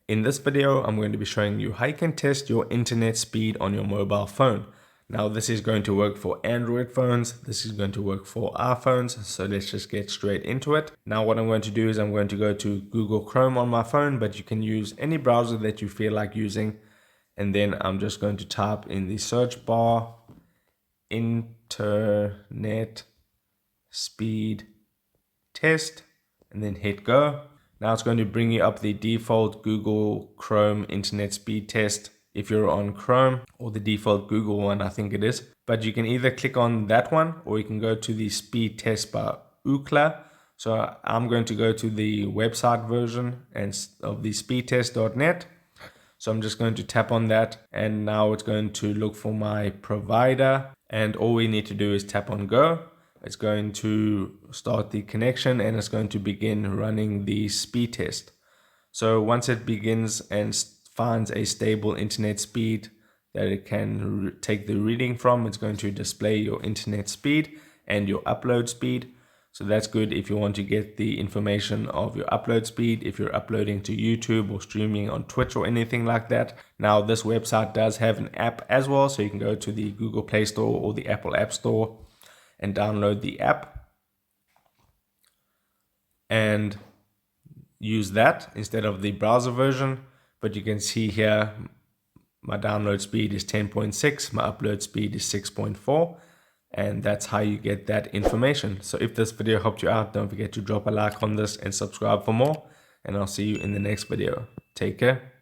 In this video, I'm going to be showing you how you can test your internet speed on your mobile phone. Now, this is going to work for Android phones. This is going to work for iPhones. So let's just get straight into it. Now, what I'm going to do is I'm going to go to Google Chrome on my phone, but you can use any browser that you feel like using. And then I'm just going to type in the search bar, internet speed test, and then hit go. Now it's going to bring you up the default Google Chrome internet speed test if you're on Chrome, or the default Google one, I think it is. But you can either click on that one or you can go to the speed test by Ookla. So I'm going to go to the website version of the speedtest.net. So I'm just going to tap on that, and now it's going to look for my provider, and all we need to do is tap on go. It's going to start the connection and it's going to begin running the speed test. So once it begins and finds a stable internet speed that it can take the reading from, it's going to display your internet speed and your upload speed. So that's good if you want to get the information of your upload speed, if you're uploading to YouTube or streaming on Twitch or anything like that. Now, this website does have an app as well, so you can go to the Google Play Store or the Apple App Store and download the app and use that instead of the browser version. But you can see here my download speed is 10.6, my upload speed is 6.4, and that's how you get that information. So if this video helped you out, don't forget to drop a like on this and subscribe for more, and I'll see you in the next video. Take care.